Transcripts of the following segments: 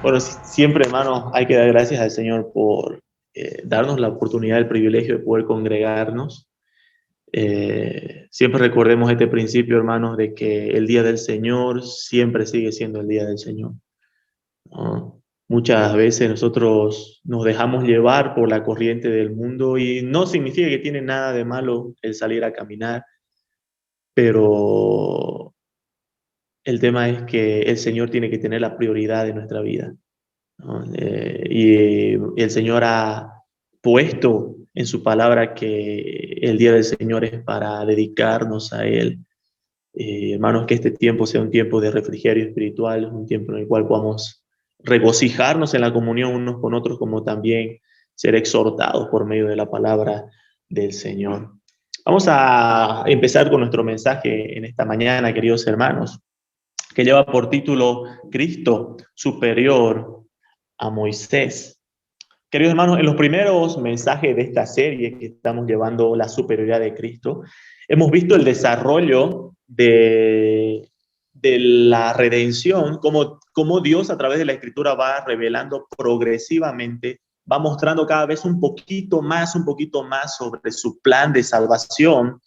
Bueno, siempre, hermano, hay que dar gracias al Señor por darnos la oportunidad, el privilegio de poder congregarnos. Siempre recordemos este principio, hermanos, de que el día del Señor siempre sigue siendo el día del Señor, ¿no? Muchas veces nosotros nos dejamos llevar por la corriente del mundo y no significa que tiene nada de malo el salir a caminar, pero el tema es que el Señor tiene que tener la prioridad de nuestra vida, ¿no? Y el Señor ha puesto en su palabra que el día del Señor es para dedicarnos a Él. Hermanos, que este tiempo sea un tiempo de refrigerio espiritual, un tiempo en el cual podamos regocijarnos en la comunión unos con otros, como también ser exhortados por medio de la palabra del Señor. Vamos a empezar con nuestro mensaje en esta mañana, queridos hermanos, que lleva por título Cristo superior a Moisés. Queridos hermanos, en los primeros mensajes de esta serie que estamos llevando, la superioridad de Cristo, hemos visto el desarrollo de la redención, como Dios a través de la Escritura va revelando progresivamente, va mostrando cada vez un poquito más sobre su plan de salvación.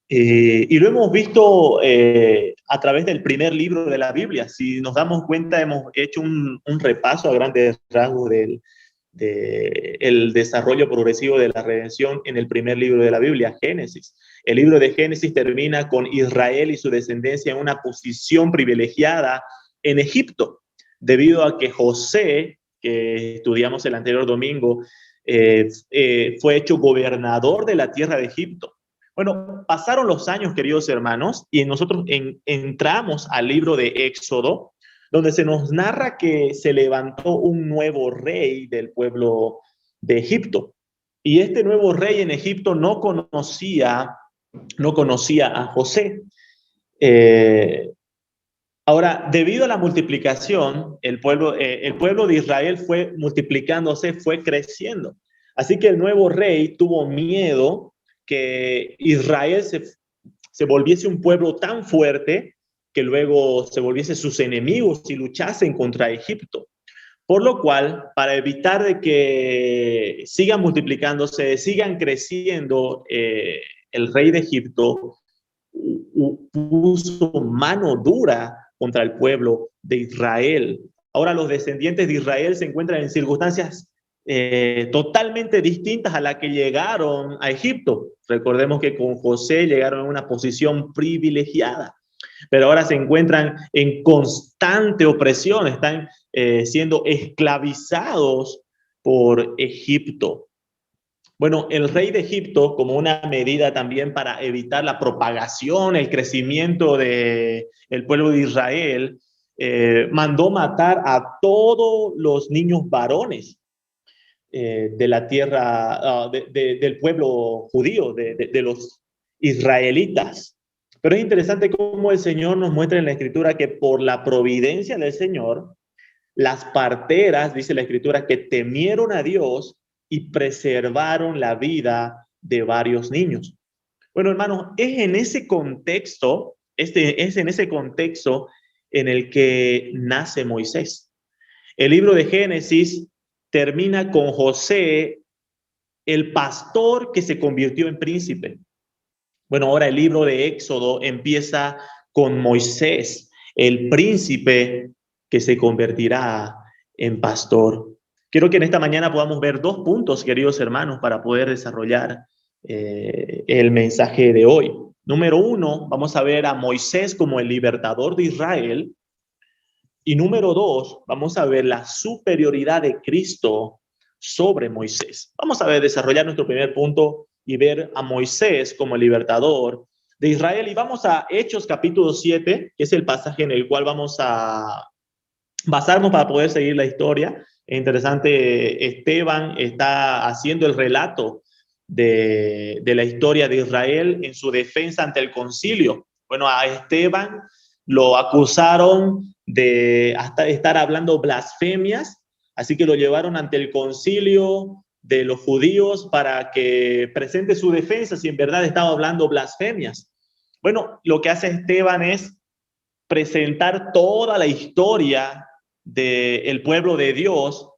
Y lo hemos visto a través del primer libro de la Biblia. Si nos damos cuenta, hemos hecho un repaso a grandes rasgos el desarrollo progresivo de la redención en el primer libro de la Biblia, Génesis. El libro de Génesis termina con Israel y su descendencia en una posición privilegiada en Egipto, debido a que José, que estudiamos el anterior domingo, fue hecho gobernador de la tierra de Egipto. Bueno, pasaron los años, queridos hermanos, y nosotros entramos al libro de Éxodo, donde se nos narra que se levantó un nuevo rey del pueblo de Egipto. Y este nuevo rey en Egipto no conocía a José. Eh, Ahora, debido a la multiplicación, el pueblo de Israel fue multiplicándose, fue creciendo. Así que el nuevo rey tuvo miedo que Israel se volviese un pueblo tan fuerte que luego se volviese sus enemigos y luchasen contra Egipto. Por lo cual, para evitar de que sigan multiplicándose, sigan creciendo, el rey de Egipto puso mano dura contra el pueblo de Israel. Ahora los descendientes de Israel se encuentran en circunstancias totalmente distintas a las que llegaron a Egipto. Recordemos que con José llegaron en una posición privilegiada, pero ahora se encuentran en constante opresión, están siendo esclavizados por Egipto. Bueno, el rey de Egipto, como una medida también para evitar la propagación, el crecimiento del pueblo de Israel, mandó matar a todos los niños varones de la tierra, del pueblo judío, de los israelitas. Pero es interesante cómo el Señor nos muestra en la Escritura que por la providencia del Señor, las parteras, dice la Escritura, que temieron a Dios y preservaron la vida de varios niños. Bueno, hermanos, es en ese contexto, es en ese contexto en el que nace Moisés. El libro de Génesis termina con José, el pastor que se convirtió en príncipe. Bueno, ahora el libro de Éxodo empieza con Moisés, el príncipe que se convertirá en pastor. Quiero que en esta mañana podamos ver dos puntos, queridos hermanos, para poder desarrollar el mensaje de hoy. Número uno, vamos a ver a Moisés como el libertador de Israel. Y número dos, vamos a ver la superioridad de Cristo sobre Moisés. Vamos a ver, desarrollar nuestro primer punto y ver a Moisés como el libertador de Israel. Y vamos a Hechos capítulo 7, que es el pasaje en el cual vamos a basarnos para poder seguir la historia. Es interesante, Esteban está haciendo el relato de la historia de Israel en su defensa ante el concilio. Bueno, a Esteban lo acusaron de hasta estar hablando blasfemias, así que lo llevaron ante el concilio de los judíos para que presente su defensa si en verdad estaba hablando blasfemias. Bueno, lo que hace Esteban es presentar toda la historia del pueblo de Dios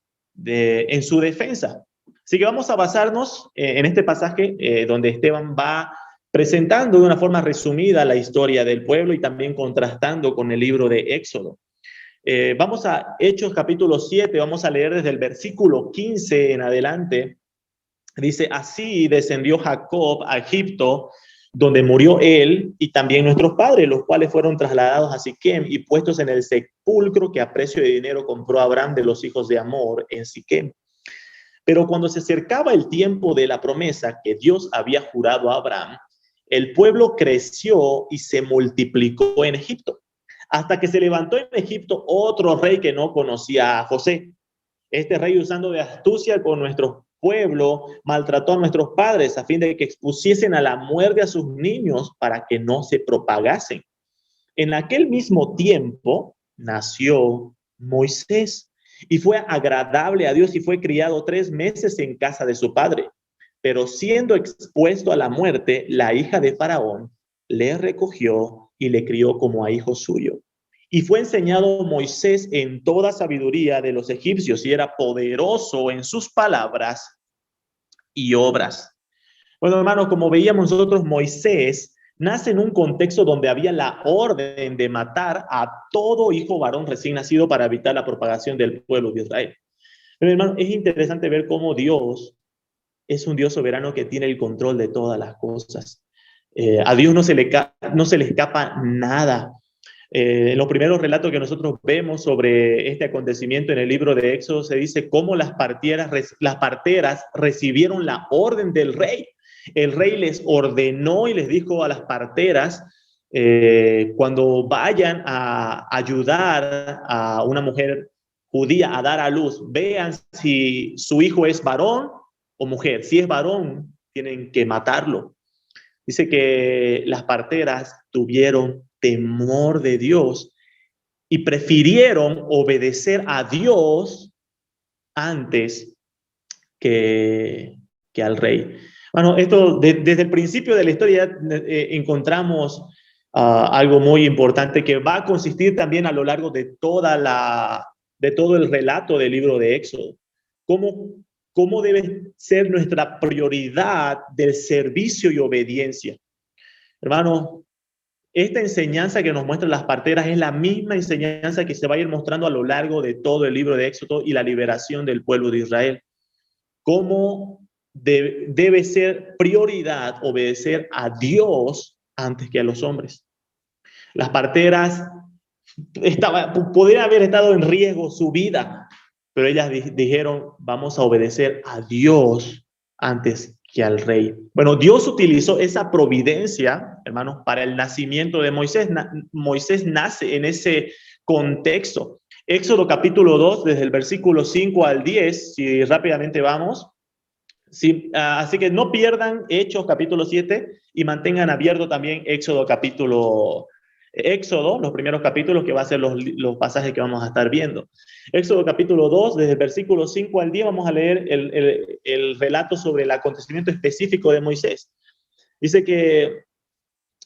en su defensa. Así que vamos a basarnos en este pasaje donde Esteban va presentando de una forma resumida la historia del pueblo y también contrastando con el libro de Éxodo. Vamos a Hechos capítulo 7, vamos a leer desde el versículo 15 en adelante. Dice, así descendió Jacob a Egipto, donde murió él y también nuestros padres, los cuales fueron trasladados a Siquem y puestos en el sepulcro que a precio de dinero compró Abraham de los hijos de Amor en Siquem. Pero cuando se acercaba el tiempo de la promesa que Dios había jurado a Abraham, el pueblo creció y se multiplicó en Egipto, hasta que se levantó en Egipto otro rey que no conocía a José. Este rey, usando de astucia con nuestro pueblo, maltrató a nuestros padres a fin de que expusiesen a la muerte a sus niños para que no se propagasen. En aquel mismo tiempo nació Moisés y fue agradable a Dios y fue criado 3 meses en casa de su padre. Pero siendo expuesto a la muerte, la hija de Faraón le recogió y le crió como a hijo suyo. Y fue enseñado Moisés en toda sabiduría de los egipcios y era poderoso en sus palabras y obras. Bueno, hermanos, como veíamos nosotros, Moisés nace en un contexto donde había la orden de matar a todo hijo varón recién nacido para evitar la propagación del pueblo de Israel. Pero, hermano, es interesante ver cómo Dios es un Dios soberano que tiene el control de todas las cosas. A Dios no se le escapa nada. En los primeros relatos que nosotros vemos sobre este acontecimiento en el libro de Éxodo se dice cómo las parteras recibieron la orden del rey. El rey les ordenó y les dijo a las parteras, cuando vayan a ayudar a una mujer judía a dar a luz, vean si su hijo es varón o mujer. Si es varón, tienen que matarlo. Dice que las parteras tuvieron temor de Dios y prefirieron obedecer a Dios antes que al rey. Bueno, esto desde el principio de la historia encontramos algo muy importante que va a consistir también a lo largo de todo el relato del libro de Éxodo. ¿Cómo debe ser nuestra prioridad del servicio y obediencia? Hermano, esta enseñanza que nos muestran las parteras es la misma enseñanza que se va a ir mostrando a lo largo de todo el libro de Éxodo y la liberación del pueblo de Israel. Cómo debe ser prioridad obedecer a Dios antes que a los hombres. Las parteras podrían haber estado en riesgo su vida, pero ellas dijeron, vamos a obedecer a Dios antes que al rey. Bueno, Dios utilizó esa providencia, hermanos, para el nacimiento de Moisés. Moisés nace en ese contexto. Éxodo capítulo 2, desde el versículo 5 al 10, si rápidamente vamos. Sí, así que no pierdan Hechos capítulo 7 y mantengan abierto también Éxodo, los primeros capítulos que va a ser los pasajes que vamos a estar viendo. Éxodo capítulo 2, desde el versículo 5 al 10, vamos a leer el relato sobre el acontecimiento específico de Moisés. Dice que,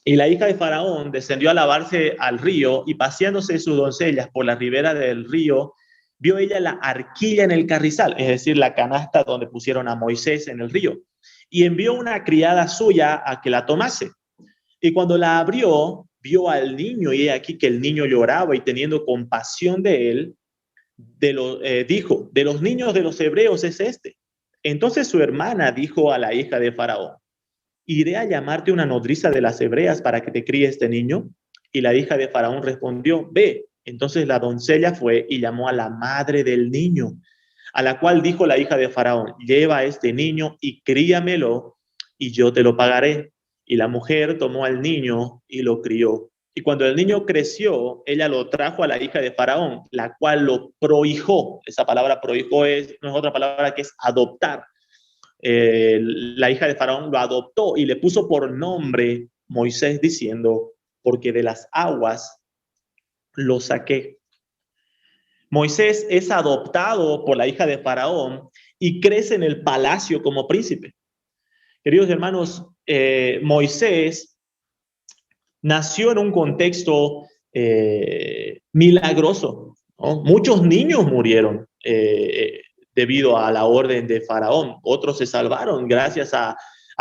y la hija de Faraón descendió a lavarse al río y paseándose sus doncellas por la ribera del río, vio ella la arquilla en el carrizal, es decir, la canasta donde pusieron a Moisés en el río, y envió una criada suya a que la tomase. Y cuando la abrió, vio al niño y aquí que el niño lloraba y teniendo compasión de él, dijo, de los niños de los hebreos es este. Entonces su hermana dijo a la hija de Faraón, iré a llamarte una nodriza de las hebreas para que te críe este niño. Y la hija de Faraón respondió, ve. Entonces la doncella fue y llamó a la madre del niño, a la cual dijo la hija de Faraón, lleva a este niño y críamelo y yo te lo pagaré. Y la mujer tomó al niño y lo crió. Y cuando el niño creció, ella lo trajo a la hija de Faraón, la cual lo prohijó. Esa palabra prohijó no es otra palabra que es adoptar. La hija de Faraón lo adoptó y le puso por nombre Moisés diciendo, porque de las aguas lo saqué. Moisés es adoptado por la hija de Faraón y crece en el palacio como príncipe. Queridos hermanos, Moisés nació en un contexto milagroso. ¿no? Muchos niños murieron debido a la orden de Faraón. Otros se salvaron gracias a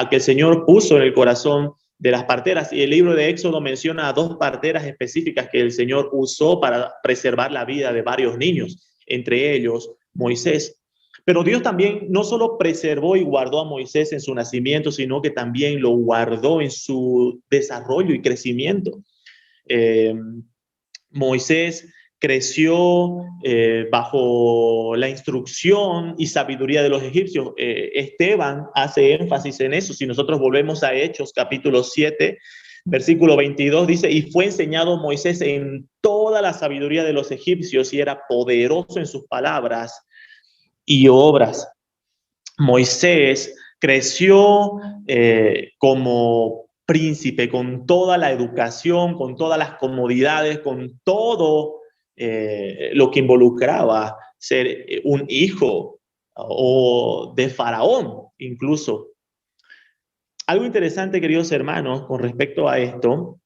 que el Señor puso en el corazón de las parteras. Y el libro de Éxodo menciona a dos parteras específicas que el Señor usó para preservar la vida de varios niños, entre ellos Moisés. Pero Dios también no solo preservó y guardó a Moisés en su nacimiento, sino que también lo guardó en su desarrollo y crecimiento. Eh, Moisés creció bajo la instrucción y sabiduría de los egipcios. Esteban hace énfasis en eso. Si nosotros volvemos a Hechos, capítulo 7, versículo 22, dice, y fue enseñado Moisés en toda la sabiduría de los egipcios y era poderoso en sus palabras y obras. Moisés creció como príncipe, con toda la educación, con todas las comodidades, con todo lo que involucraba ser un hijo o de Faraón incluso. Algo interesante, queridos hermanos, con respecto a esto,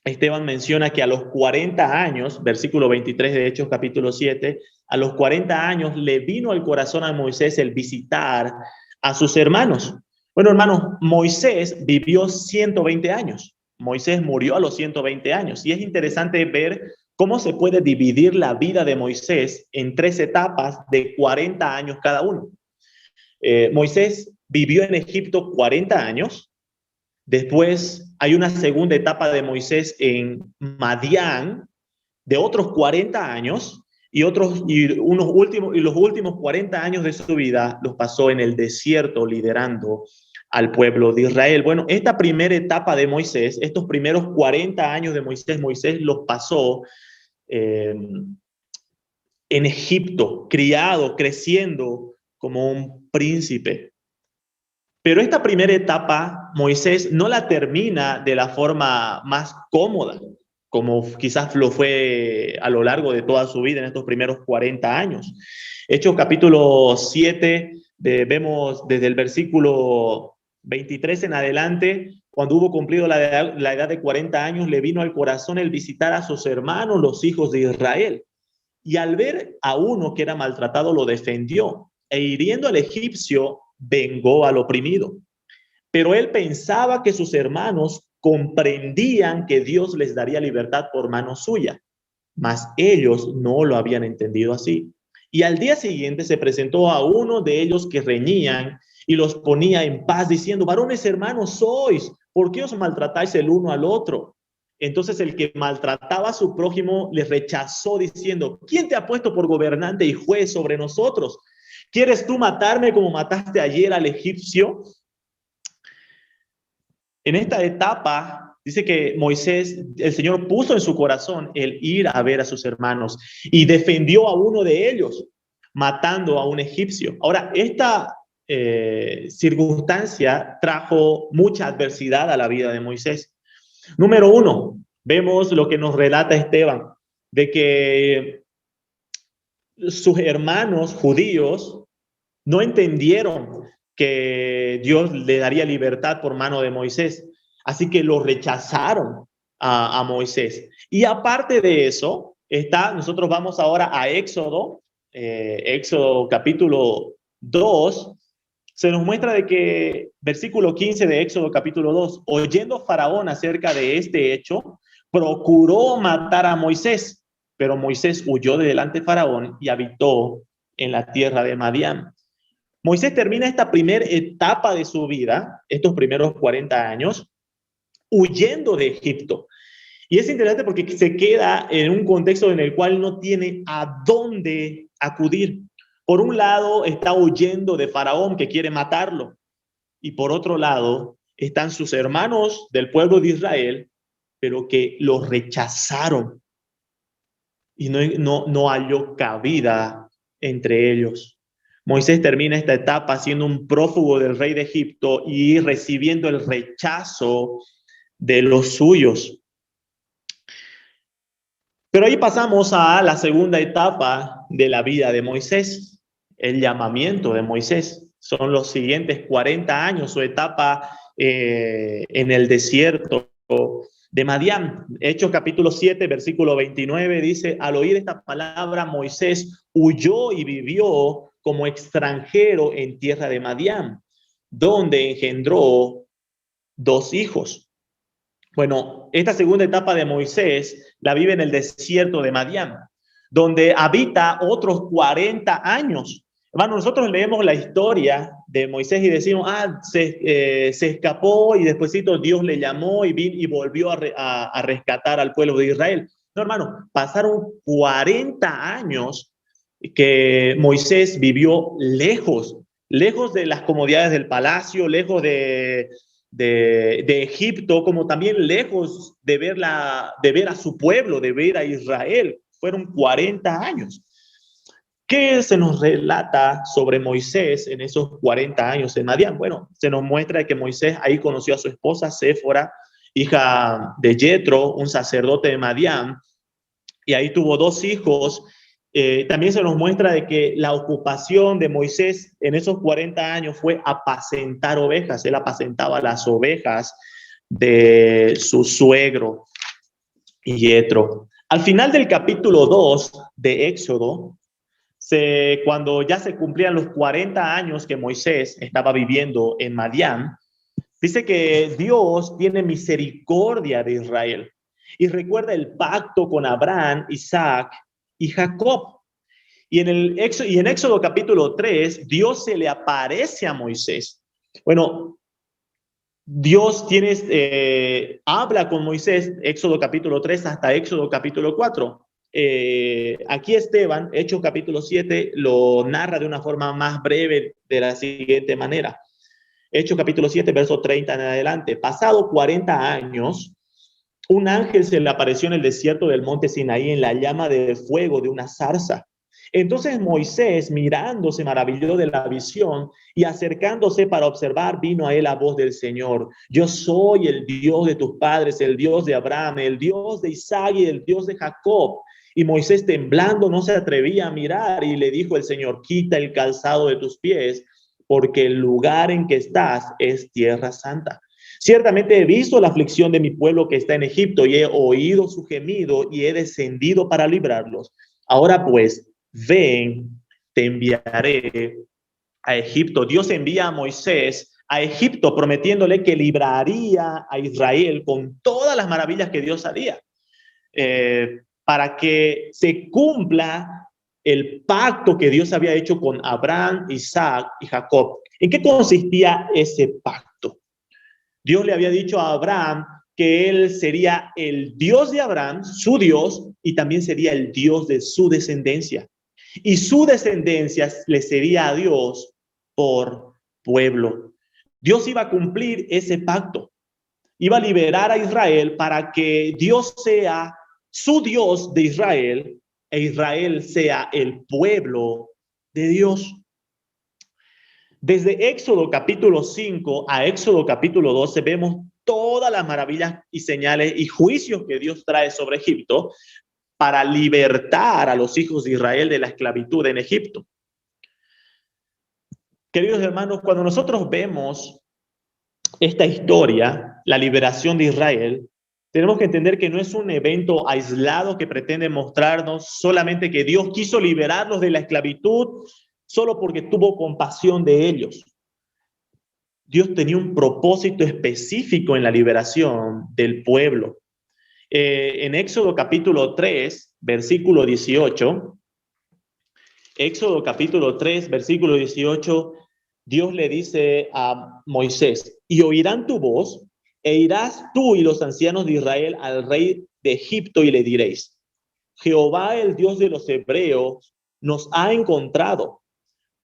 Esteban menciona que a los 40 años, versículo 23 de Hechos capítulo 7, a los 40 años le vino al corazón a Moisés el visitar a sus hermanos. Bueno, hermanos, Moisés vivió 120 años. Moisés murió a los 120 años. Y es interesante ver cómo se puede dividir la vida de Moisés en tres etapas de 40 años cada uno. Moisés vivió en Egipto 40 años. Después hay una segunda etapa de Moisés en Madián de otros 40 años y los últimos 40 años de su vida los pasó en el desierto liderando al pueblo de Israel. Bueno, esta primera etapa de Moisés, estos primeros 40 años de Moisés, Moisés los pasó en Egipto, criado, creciendo como un príncipe. Pero esta primera etapa, Moisés no la termina de la forma más cómoda, como quizás lo fue a lo largo de toda su vida en estos primeros 40 años. Hechos capítulo 7, vemos desde el versículo 23 en adelante, cuando hubo cumplido la edad de 40 años, le vino al corazón el visitar a sus hermanos, los hijos de Israel. Y al ver a uno que era maltratado, lo defendió, e hiriendo al egipcio, vengó al oprimido. Pero él pensaba que sus hermanos comprendían que Dios les daría libertad por mano suya, mas ellos no lo habían entendido así. Y al día siguiente se presentó a uno de ellos que reñían y los ponía en paz, diciendo, varones hermanos sois, ¿por qué os maltratáis el uno al otro? Entonces el que maltrataba a su prójimo le rechazó diciendo, ¿quién te ha puesto por gobernante y juez sobre nosotros? ¿Quieres tú matarme como mataste ayer al egipcio? En esta etapa dice que Moisés, el Señor puso en su corazón el ir a ver a sus hermanos y defendió a uno de ellos, matando a un egipcio. Ahora, esta circunstancia trajo mucha adversidad a la vida de Moisés. Número uno, vemos lo que nos relata Esteban, de que sus hermanos judíos no entendieron que Dios le daría libertad por mano de Moisés. Así que lo rechazaron a Moisés. Y aparte de eso, nosotros vamos ahora a Éxodo, Éxodo capítulo 2, se nos muestra de que, versículo 15 de Éxodo capítulo 2, oyendo Faraón acerca de este hecho, procuró matar a Moisés, pero Moisés huyó de delante de Faraón y habitó en la tierra de Madián. Moisés termina esta primera etapa de su vida, estos primeros 40 años, huyendo de Egipto. Y es interesante porque se queda en un contexto en el cual no tiene a dónde acudir. Por un lado, está huyendo de Faraón que quiere matarlo. Y por otro lado, están sus hermanos del pueblo de Israel, pero que lo rechazaron. Y no halló cabida entre ellos. Moisés termina esta etapa siendo un prófugo del rey de Egipto y recibiendo el rechazo de los suyos. Pero ahí pasamos a la segunda etapa de la vida de Moisés, el llamamiento de Moisés. Son los siguientes 40 años, su etapa en el desierto, de Madián. Hechos capítulo 7, versículo 29 dice, al oír esta palabra, Moisés huyó y vivió como extranjero en tierra de Madián, donde engendró 2 hijos. Bueno, esta segunda etapa de Moisés la vive en el desierto de Madián, donde habita otros 40 años. Hermano, nosotros leemos la historia de Moisés y decimos, se escapó y despuesito Dios le llamó y volvió a rescatar al pueblo de Israel. No, hermano, pasaron 40 años que Moisés vivió lejos de las comodidades del palacio, lejos de Egipto, como también lejos de ver a su pueblo, de ver a Israel. Fueron 40 años. ¿Qué se nos relata sobre Moisés en esos 40 años en Madián? Bueno, se nos muestra que Moisés ahí conoció a su esposa Séfora, hija de Jetro, un sacerdote de Madián, y ahí tuvo 2 hijos. También se nos muestra de que la ocupación de Moisés en esos 40 años fue apacentar ovejas. Él apacentaba las ovejas de su suegro Jetro. Al final del capítulo 2 de Éxodo, cuando ya se cumplían los 40 años que Moisés estaba viviendo en Madián, dice que Dios tiene misericordia de Israel y recuerda el pacto con Abraham, Isaac y Jacob. Y en Éxodo capítulo 3, Dios se le aparece a Moisés. Bueno, Dios habla con Moisés, Éxodo capítulo 3 hasta Éxodo capítulo 4. Aquí Esteban, Hechos capítulo 7, lo narra de una forma más breve de la siguiente manera. Hechos capítulo 7, verso 30 en adelante. Pasado 40 años, un ángel se le apareció en el desierto del monte Sinaí en la llama de fuego de una zarza. Entonces Moisés, mirando, se maravilló de la visión y acercándose para observar, vino a él la voz del Señor. Yo soy el Dios de tus padres, el Dios de Abraham, el Dios de Isaac y el Dios de Jacob. Y Moisés, temblando, no se atrevía a mirar y le dijo el Señor, quita el calzado de tus pies, porque el lugar en que estás es tierra santa. Ciertamente he visto la aflicción de mi pueblo que está en Egipto y he oído su gemido y he descendido para librarlos. Ahora pues, ven, te enviaré a Egipto. Dios envía a Moisés a Egipto prometiéndole que libraría a Israel con todas las maravillas que Dios haría, para que se cumpla el pacto que Dios había hecho con Abraham, Isaac y Jacob. ¿En qué consistía ese pacto? Dios le había dicho a Abraham que él sería el Dios de Abraham, su Dios, y también sería el Dios de su descendencia. Y su descendencia le sería a Dios por pueblo. Dios iba a cumplir ese pacto. Iba a liberar a Israel para que Dios sea su Dios de Israel e Israel sea el pueblo de Dios. Desde Éxodo capítulo 5 a Éxodo capítulo 12 vemos todas las maravillas y señales y juicios que Dios trae sobre Egipto para libertar a los hijos de Israel de la esclavitud en Egipto. Queridos hermanos, cuando nosotros vemos esta historia, la liberación de Israel, tenemos que entender que no es un evento aislado que pretende mostrarnos solamente que Dios quiso liberarlos de la esclavitud solo porque tuvo compasión de ellos. Dios tenía un propósito específico en la liberación del pueblo. En Éxodo capítulo 3, versículo 18, Éxodo capítulo 3, versículo 18, Dios le dice a Moisés, y oirán tu voz, e irás tú y los ancianos de Israel al rey de Egipto y le diréis, Jehová, el Dios de los hebreos, nos ha encontrado.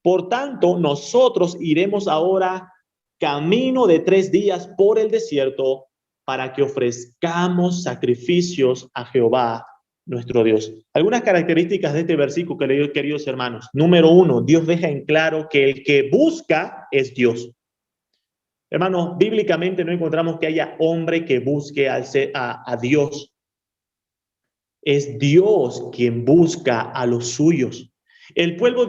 Por tanto, nosotros iremos ahora camino de 3 días por el desierto para que ofrezcamos sacrificios a Jehová, nuestro Dios. Algunas características de este versículo, queridos hermanos. Número 1, Dios deja en claro que el que busca es Dios. Hermanos, bíblicamente no encontramos que haya hombre que busque a Dios. Es Dios quien busca a los suyos. El pueblo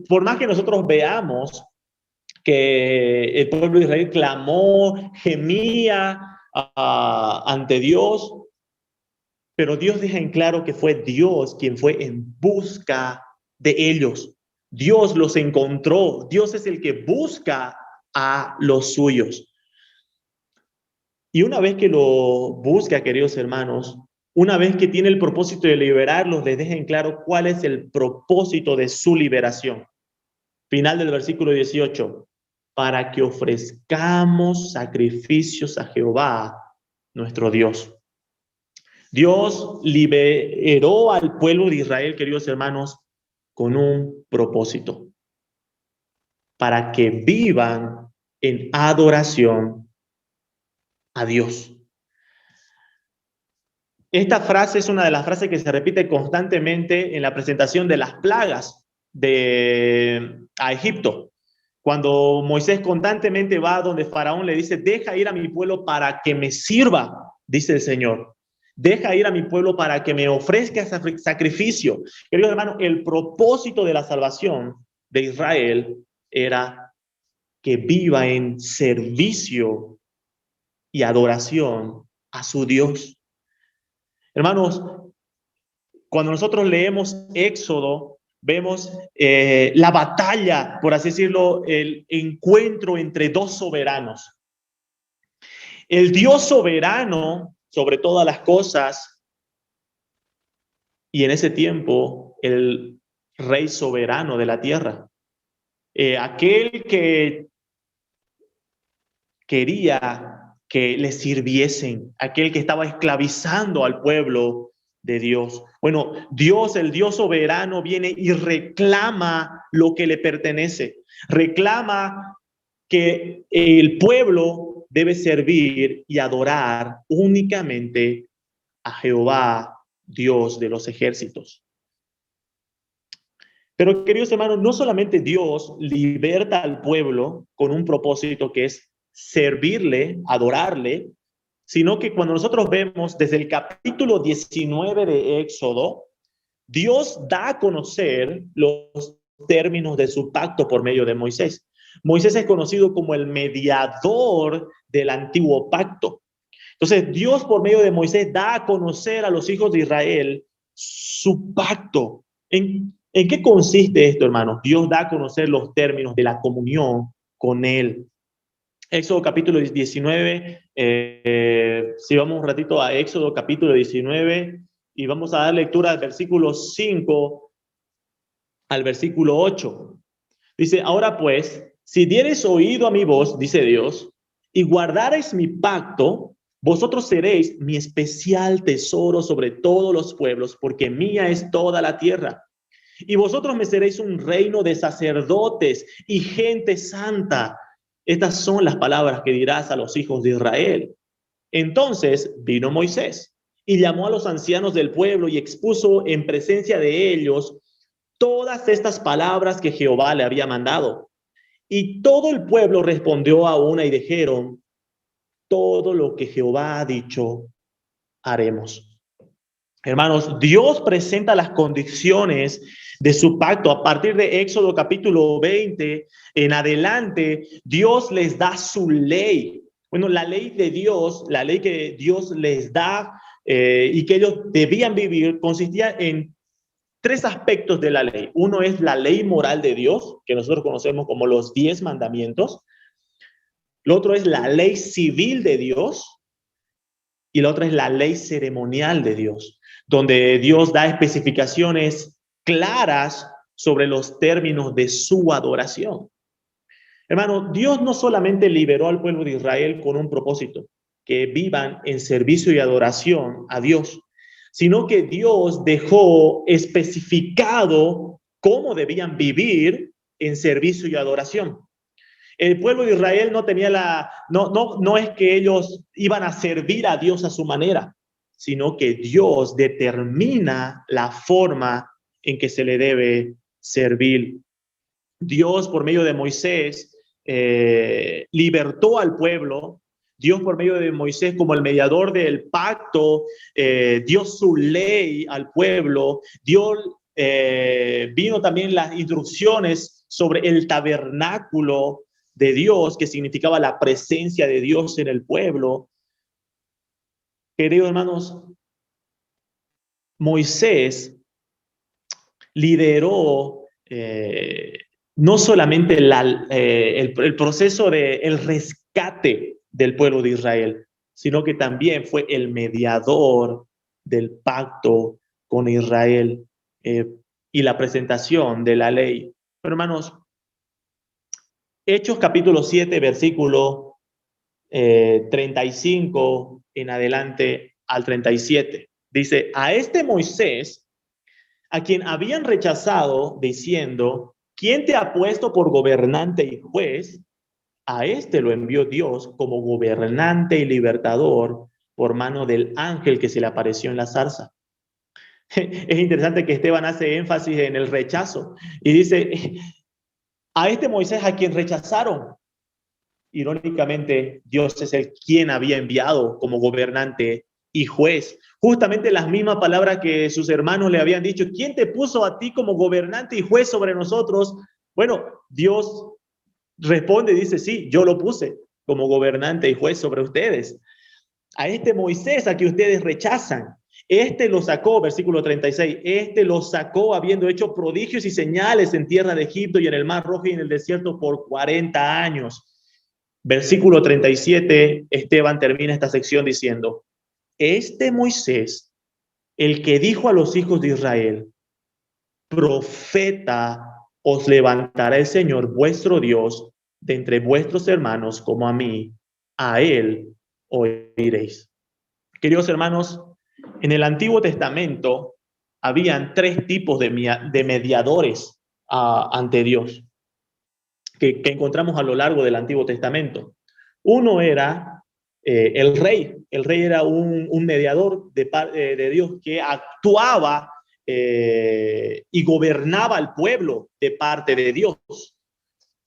por más que nosotros veamos que el pueblo de Israel clamó, gemía, ante Dios, pero Dios deja en claro que fue Dios quien fue en busca de ellos. Dios los encontró. Dios es el que busca a los suyos. Y una vez que lo busca, queridos hermanos, una vez que tiene el propósito de liberarlos, les deja en claro cuál es el propósito de su liberación. Final del versículo 18. Para que ofrezcamos sacrificios a Jehová, nuestro Dios. Dios liberó al pueblo de Israel, queridos hermanos, con un propósito. Para que vivan en adoración a Dios. Esta frase es una de las frases que se repite constantemente en la presentación de las plagas a Egipto. Cuando Moisés constantemente va donde Faraón le dice, deja ir a mi pueblo para que me sirva, dice el Señor. Deja ir a mi pueblo para que me ofrezca sacrificio. Queridos hermanos, el propósito de la salvación de Israel era que viva en servicio y adoración a su Dios. Hermanos, cuando nosotros leemos Éxodo, vemos la batalla, por así decirlo, el encuentro entre dos soberanos. El Dios soberano sobre todas las cosas y en ese tiempo el rey soberano de la tierra. Aquel que quería que le sirviesen, aquel que estaba esclavizando al pueblo de Dios. Bueno, Dios, el Dios soberano, viene y reclama lo que le pertenece. Reclama que el pueblo debe servir y adorar únicamente a Jehová, Dios de los ejércitos. Pero, queridos hermanos, no solamente Dios liberta al pueblo con un propósito que es servirle, adorarle, sino que cuando nosotros vemos desde el capítulo 19 de Éxodo, Dios da a conocer los términos de su pacto por medio de Moisés. Moisés es conocido como el mediador del antiguo pacto. Entonces, Dios por medio de Moisés da a conocer a los hijos de Israel su pacto. ¿En qué consiste esto, hermanos? Dios da a conocer los términos de la comunión con Él. Éxodo capítulo 19, si vamos un ratito a Éxodo capítulo 19 y vamos a dar lectura del versículo 5 al versículo 8. Dice, ahora pues, si diereis oído a mi voz, dice Dios, y guardareis mi pacto, vosotros seréis mi especial tesoro sobre todos los pueblos, porque mía es toda la tierra. Y vosotros me seréis un reino de sacerdotes y gente santa. Estas son las palabras que dirás a los hijos de Israel. Entonces vino Moisés y llamó a los ancianos del pueblo y expuso en presencia de ellos todas estas palabras que Jehová le había mandado. Y todo el pueblo respondió a una y dijeron, todo lo que Jehová ha dicho, haremos. Hermanos, Dios presenta las condiciones de su pacto. A partir de Éxodo capítulo 20 en adelante, Dios les da su ley. Bueno, la ley de Dios, la ley que Dios les da y que ellos debían vivir, consistía en tres aspectos de la ley. Uno es la ley moral de Dios, que nosotros conocemos como los 10 mandamientos. Lo otro es la ley civil de Dios. Y la otra es la ley ceremonial de Dios, donde Dios da especificaciones claras sobre los términos de su adoración. Hermano, Dios no solamente liberó al pueblo de Israel con un propósito, que vivan en servicio y adoración a Dios, sino que Dios dejó especificado cómo debían vivir en servicio y adoración. El pueblo de Israel no tenía no es que ellos iban a servir a Dios a su manera, sino que Dios determina la forma en que se le debe servir. Dios, por medio de Moisés, libertó al pueblo. Dios, por medio de Moisés, como el mediador del pacto, dio su ley al pueblo. Vino también las instrucciones sobre el tabernáculo de Dios, que significaba la presencia de Dios en el pueblo. Queridos hermanos, Moisés lideró no solamente el proceso del rescate del pueblo de Israel, sino que también fue el mediador del pacto con Israel eh, y la presentación de la ley. Pero hermanos, Hechos capítulo 7, versículo 35 en adelante al 37. Dice, a este Moisés, a quien habían rechazado diciendo, ¿quién te ha puesto por gobernante y juez? A este lo envió Dios como gobernante y libertador por mano del ángel que se le apareció en la zarza. Es interesante que Esteban hace énfasis en el rechazo y dice, a este Moisés a quien rechazaron, irónicamente, Dios es el quien había enviado como gobernante y juez. Justamente las mismas palabras que sus hermanos le habían dicho, ¿quién te puso a ti como gobernante y juez sobre nosotros? Bueno, Dios responde y dice, sí, yo lo puse como gobernante y juez sobre ustedes. A este Moisés a que ustedes rechazan, este lo sacó, versículo 36, este lo sacó habiendo hecho prodigios y señales en tierra de Egipto y en el mar Rojo y en el desierto por 40 años. Versículo 37, Esteban termina esta sección diciendo, este Moisés, el que dijo a los hijos de Israel, profeta os levantará el Señor vuestro Dios de entre vuestros hermanos como a él oiréis. Queridos hermanos, en el Antiguo Testamento habían tres tipos de mediadores ante Dios que encontramos a lo largo del Antiguo Testamento. Uno era el rey. El rey era un mediador de Dios que actuaba y gobernaba al pueblo de parte de Dios.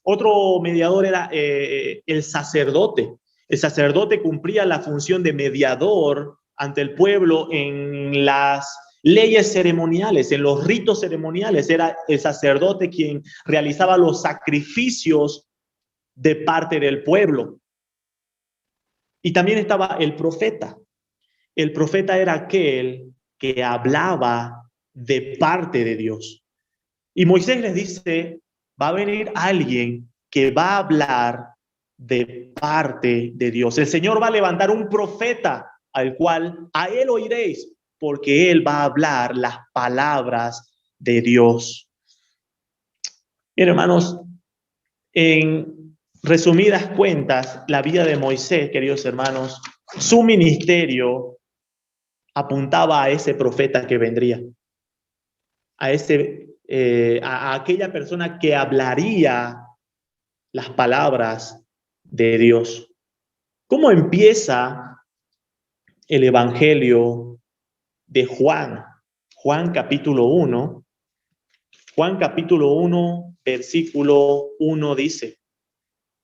Otro mediador era el sacerdote. El sacerdote cumplía la función de mediador ante el pueblo en las leyes ceremoniales, en los ritos ceremoniales. Era el sacerdote quien realizaba los sacrificios de parte del pueblo. Y también estaba el profeta. El profeta era aquel que hablaba de parte de Dios. Y Moisés les dice, va a venir alguien que va a hablar de parte de Dios. El Señor va a levantar un profeta al cual a él oiréis, porque él va a hablar las palabras de Dios. Bien, hermanos, en resumidas cuentas, la vida de Moisés, queridos hermanos, su ministerio apuntaba a ese profeta que vendría, a aquella persona que hablaría las palabras de Dios. ¿Cómo empieza el Evangelio de Juan? Juan capítulo 1. Juan capítulo 1, versículo 1 dice,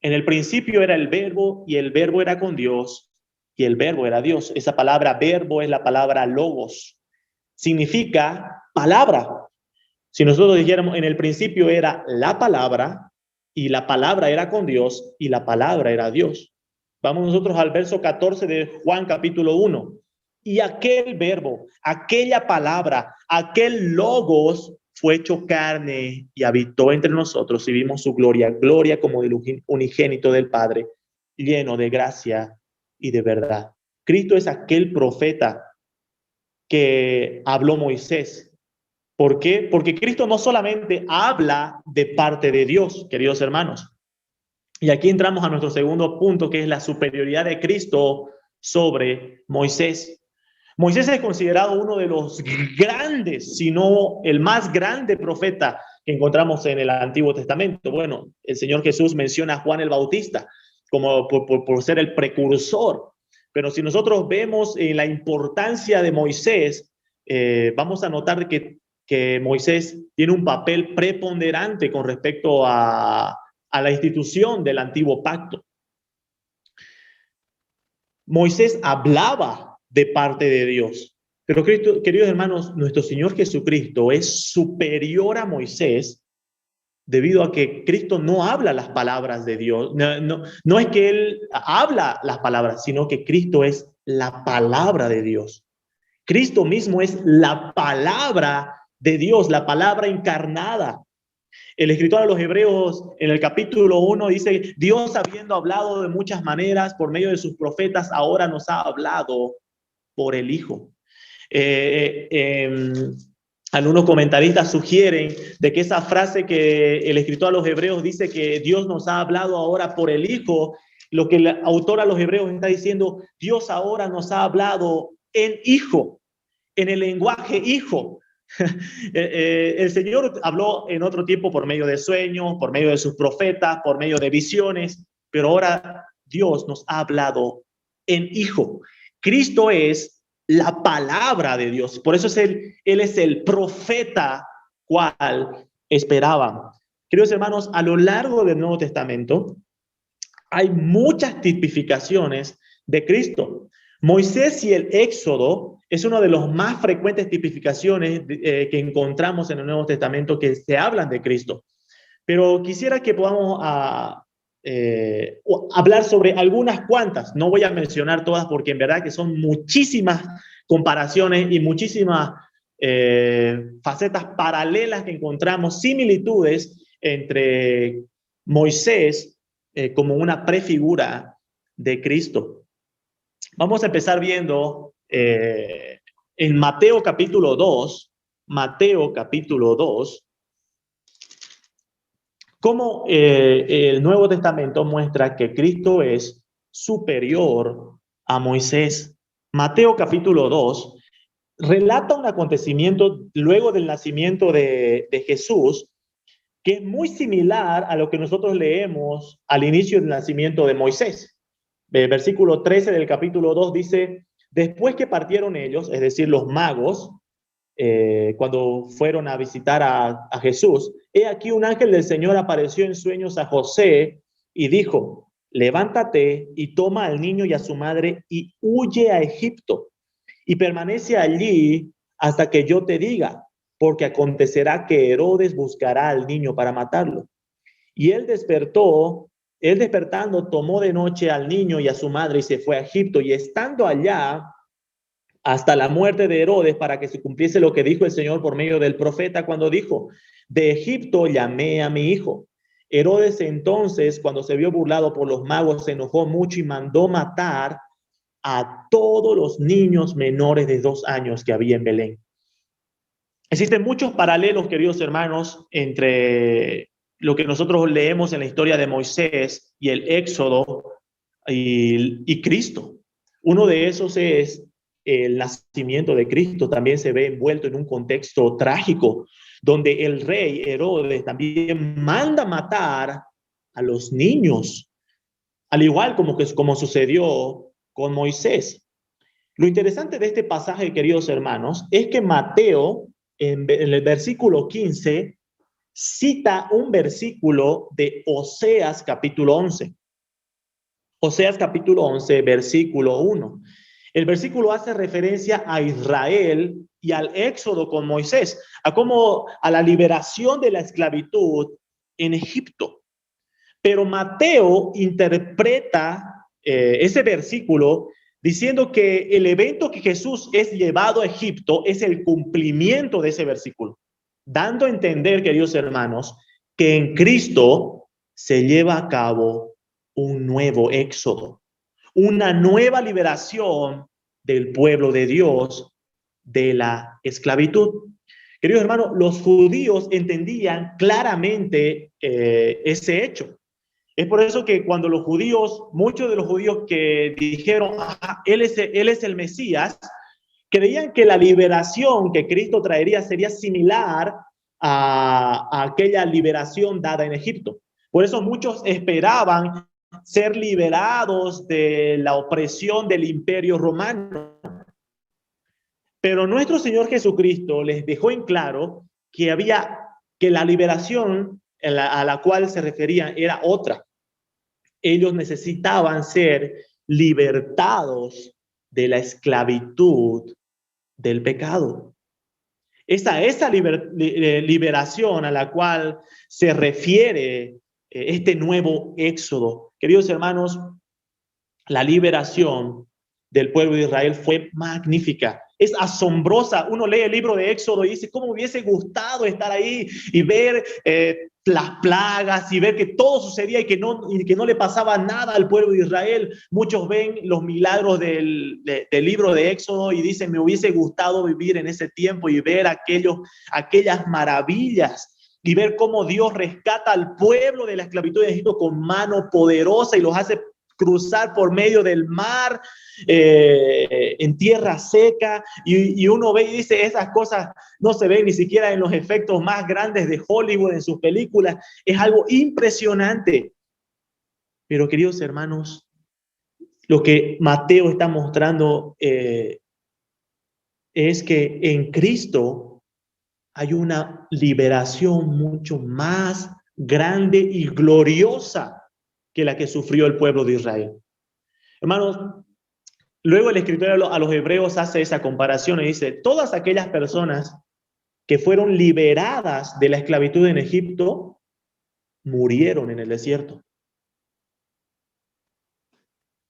en el principio era el verbo y el verbo era con Dios y el verbo era Dios. Esa palabra verbo es la palabra logos. Significa palabra. Si nosotros dijéramos en el principio era la palabra y la palabra era con Dios y la palabra era Dios. Vamos nosotros al verso 14 de Juan capítulo 1. Y aquel verbo, aquella palabra, aquel logos fue hecho carne y habitó entre nosotros y vimos su gloria, gloria como del unigénito del Padre, lleno de gracia y de verdad. Cristo es aquel profeta que habló Moisés. ¿Por qué? Porque Cristo no solamente habla de parte de Dios, queridos hermanos. Y aquí entramos a nuestro segundo punto, que es la superioridad de Cristo sobre Moisés. Moisés es considerado uno de los grandes, si no el más grande profeta que encontramos en el Antiguo Testamento. Bueno, el Señor Jesús menciona a Juan el Bautista como por ser el precursor. Pero si nosotros vemos la importancia de Moisés, vamos a notar que Moisés tiene un papel preponderante con respecto a la institución del antiguo pacto. Moisés hablaba de parte de Dios. Pero Cristo, queridos hermanos, nuestro Señor Jesucristo es superior a Moisés debido a que Cristo no habla las palabras de Dios. No es que Él habla las palabras, sino que Cristo es la palabra de Dios. Cristo mismo es la palabra de Dios, la palabra encarnada. El escritor a los Hebreos en el capítulo 1 dice, Dios habiendo hablado de muchas maneras por medio de sus profetas, ahora nos ha hablado por el Hijo. Algunos comentaristas sugieren de que esa frase que el escritor a los Hebreos dice que Dios nos ha hablado ahora por el Hijo, lo que el autor a los Hebreos está diciendo, Dios ahora nos ha hablado en Hijo, en el lenguaje Hijo. El Señor habló en otro tiempo por medio de sueños, por medio de sus profetas, por medio de visiones, pero ahora Dios nos ha hablado en Hijo. Cristo es la palabra de Dios. Por eso Él es el profeta cual esperaban. Queridos hermanos, a lo largo del Nuevo Testamento hay muchas tipificaciones de Cristo. Moisés y el Éxodo es una de las más frecuentes tipificaciones que encontramos en el Nuevo Testamento que se hablan de Cristo. Pero quisiera que podamos hablar sobre algunas cuantas. No voy a mencionar todas porque en verdad que son muchísimas comparaciones y muchísimas facetas paralelas que encontramos, similitudes entre Moisés como una prefigura de Cristo. Vamos a empezar viendo en Mateo capítulo 2, cómo el Nuevo Testamento muestra que Cristo es superior a Moisés. Mateo capítulo 2 relata un acontecimiento luego del nacimiento de Jesús que es muy similar a lo que nosotros leemos al inicio del nacimiento de Moisés. El versículo 13 del capítulo 2 dice, después que partieron ellos, es decir, los magos, cuando fueron a visitar a Jesús, he aquí un ángel del Señor apareció en sueños a José y dijo, levántate y toma al niño y a su madre y huye a Egipto y permanece allí hasta que yo te diga, porque acontecerá que Herodes buscará al niño para matarlo. Y él despertando, tomó de noche al niño y a su madre y se fue a Egipto, y estando allá hasta la muerte de Herodes, para que se cumpliese lo que dijo el Señor por medio del profeta cuando dijo, de Egipto llamé a mi hijo. Herodes entonces, cuando se vio burlado por los magos, se enojó mucho y mandó matar a todos los niños menores de 2 años que había en Belén. Existen muchos paralelos, queridos hermanos, entre lo que nosotros leemos en la historia de Moisés y el Éxodo y Cristo. Uno de esos es el nacimiento de Cristo. También se ve envuelto en un contexto trágico, donde el rey Herodes también manda matar a los niños, al igual como sucedió con Moisés. Lo interesante de este pasaje, queridos hermanos, es que Mateo, en el versículo 15, cita un versículo de Oseas capítulo 11. Oseas capítulo 11, versículo 1. El versículo hace referencia a Israel y al éxodo con Moisés, a la liberación de la esclavitud en Egipto. Pero Mateo interpreta ese versículo diciendo que el evento que Jesús es llevado a Egipto es el cumplimiento de ese versículo, dando a entender, queridos hermanos, que en Cristo se lleva a cabo un nuevo éxodo, una nueva liberación del pueblo de Dios de la esclavitud. Queridos hermanos, los judíos entendían claramente ese hecho. Es por eso que cuando muchos de los judíos que dijeron, él es el Mesías, creían que la liberación que Cristo traería sería similar a aquella liberación dada en Egipto. Por eso muchos esperaban ser liberados de la opresión del Imperio Romano. Pero nuestro Señor Jesucristo les dejó en claro que la liberación a la cual se referían era otra. Ellos necesitaban ser libertados de la esclavitud del pecado. Esa liberación a la cual se refiere este nuevo éxodo. Queridos hermanos, la liberación del pueblo de Israel fue magnífica, es asombrosa. Uno lee el libro de Éxodo y dice, ¿cómo me hubiese gustado estar ahí y ver las plagas y ver que todo sucedía y que no le pasaba nada al pueblo de Israel? Muchos ven los milagros del libro de Éxodo y dicen, me hubiese gustado vivir en ese tiempo y ver aquellas maravillas y ver cómo Dios rescata al pueblo de la esclavitud de Egipto con mano poderosa y los hace cruzar por medio del mar en tierra seca, y uno ve y dice, esas cosas no se ven ni siquiera en los efectos más grandes de Hollywood en sus películas. Es algo impresionante. Pero queridos hermanos, lo que Mateo está mostrando es que en Cristo hay una liberación mucho más grande y gloriosa que la que sufrió el pueblo de Israel. Hermanos, luego el escritor a los hebreos hace esa comparación y dice, todas aquellas personas que fueron liberadas de la esclavitud en Egipto murieron en el desierto,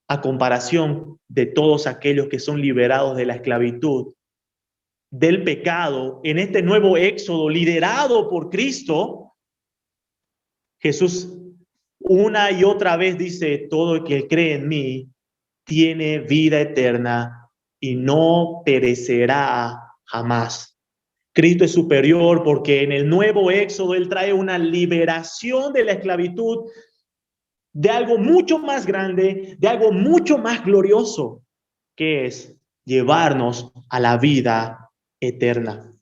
a comparación de todos aquellos que son liberados de la esclavitud, del pecado, en este nuevo éxodo liderado por Cristo. Jesús una y otra vez dice, todo el que cree en mí tiene vida eterna y no perecerá jamás. Cristo es superior porque en el nuevo éxodo Él trae una liberación de la esclavitud, de algo mucho más grande, de algo mucho más glorioso, que es llevarnos a la vida eterna.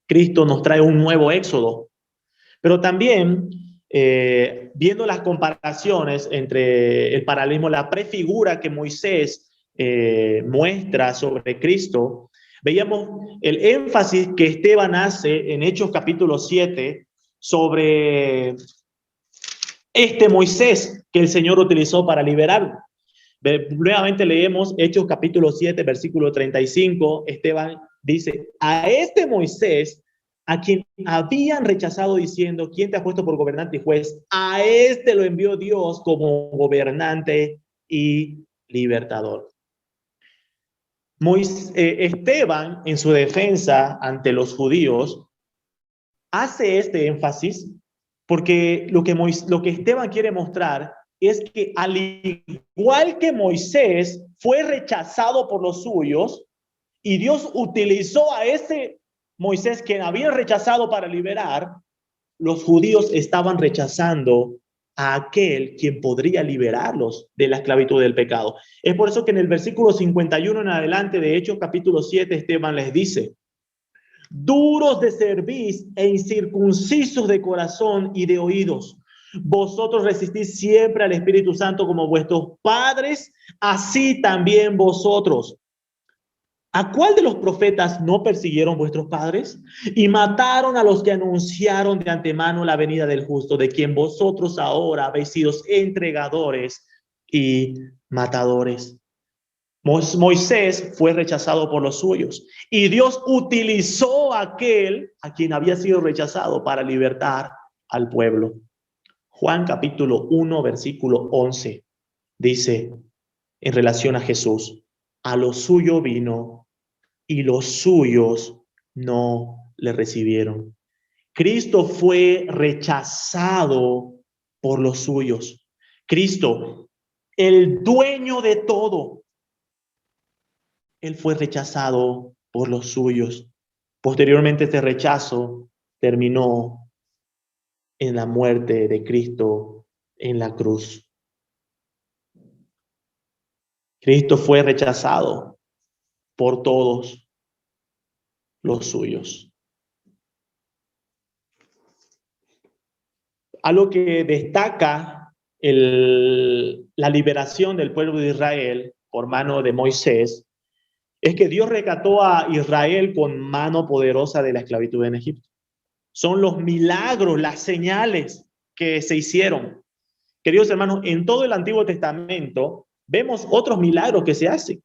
Cristo nos trae un nuevo éxodo, pero también viendo las comparaciones entre el paralelismo, la prefigura que Moisés muestra sobre Cristo, veíamos el énfasis que Esteban hace en Hechos capítulo 7 sobre este Moisés que el Señor utilizó para liberarlo. Nuevamente leemos Hechos capítulo 7, versículo 35. Esteban dice, a este Moisés, a quien habían rechazado diciendo, ¿quién te ha puesto por gobernante y juez? A este lo envió Dios como gobernante y libertador. Esteban, en su defensa ante los judíos, hace este énfasis porque lo que Esteban quiere mostrar es que al igual que Moisés fue rechazado por los suyos y Dios utilizó a ese Moisés que habían rechazado para liberar, los judíos estaban rechazando a aquel quien podría liberarlos de la esclavitud del pecado. Es por eso que en el versículo 51 en adelante de Hechos capítulo 7, Esteban les dice, duros de cerviz e incircuncisos de corazón y de oídos, vosotros resistís siempre al Espíritu Santo como vuestros padres, así también vosotros. ¿A cuál de los profetas no persiguieron vuestros padres? Y mataron a los que anunciaron de antemano la venida del justo, de quien vosotros ahora habéis sido entregadores y matadores. Moisés fue rechazado por los suyos y Dios utilizó a aquel a quien había sido rechazado para libertar al pueblo. Juan capítulo 1, versículo 11 dice en relación a Jesús, a lo suyo vino y los suyos no le recibieron. Cristo fue rechazado por los suyos. Cristo, el dueño de todo, Él fue rechazado por los suyos. Posteriormente, este rechazo terminó en la muerte de Cristo en la cruz. Cristo fue rechazado por todos los suyos. Algo que destaca la liberación del pueblo de Israel por mano de Moisés es que Dios rescató a Israel con mano poderosa de la esclavitud en Egipto. Son los milagros, las señales que se hicieron. Queridos hermanos, en todo el Antiguo Testamento vemos otros milagros que se hacen,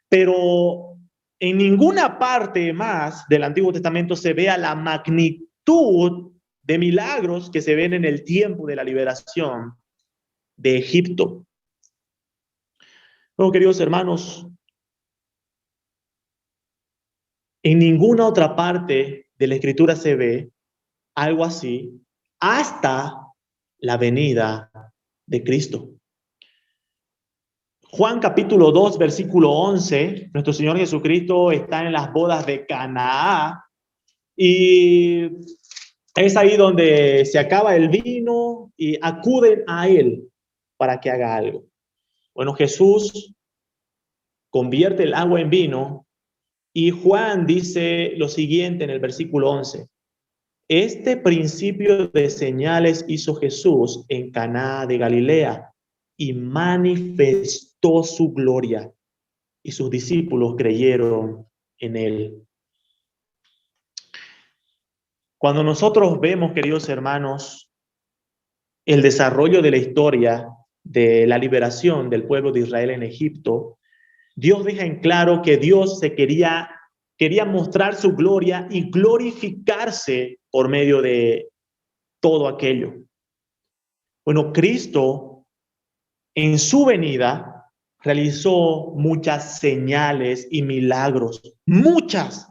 pero en ninguna parte más del Antiguo Testamento se vea la magnitud de milagros que se ven en el tiempo de la liberación de Egipto. Bueno, queridos hermanos, en ninguna otra parte de la Escritura se ve algo así hasta la venida de Cristo. Juan capítulo 2, versículo 11, nuestro Señor Jesucristo está en las bodas de Canaá y es ahí donde se acaba el vino y acuden a Él para que haga algo. Bueno, Jesús convierte el agua en vino y Juan dice lo siguiente en el versículo 11. Este principio de señales hizo Jesús en Caná de Galilea y manifestó su gloria, y sus discípulos creyeron en él. Cuando nosotros vemos, queridos hermanos, el desarrollo de la historia de la liberación del pueblo de Israel en Egipto, Dios deja en claro que Dios quería mostrar su gloria y glorificarse por medio de todo aquello. Bueno, Cristo en su venida realizó muchas señales y milagros, muchas,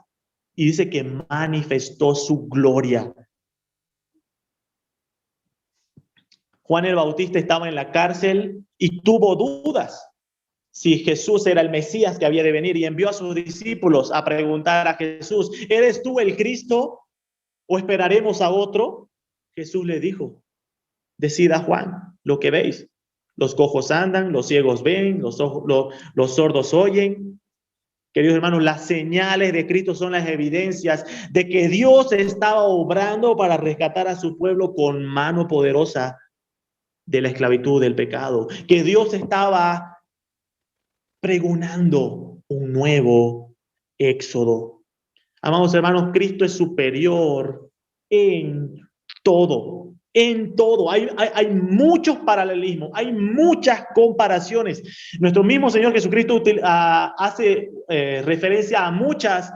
y dice que manifestó su gloria. Juan el Bautista estaba en la cárcel y tuvo dudas si Jesús era el Mesías que había de venir y envió a sus discípulos a preguntar a Jesús, ¿eres tú el Cristo o esperaremos a otro? Jesús le dijo, decida Juan lo que veis. Los cojos andan, los ciegos ven, los sordos oyen. Queridos hermanos, las señales de Cristo son las evidencias de que Dios estaba obrando para rescatar a su pueblo con mano poderosa de la esclavitud del pecado, que Dios estaba pregonando un nuevo éxodo. Amados hermanos, Cristo es superior en todo, en todo. Hay muchos paralelismos, hay muchas comparaciones. Nuestro mismo Señor Jesucristo hace referencia a muchas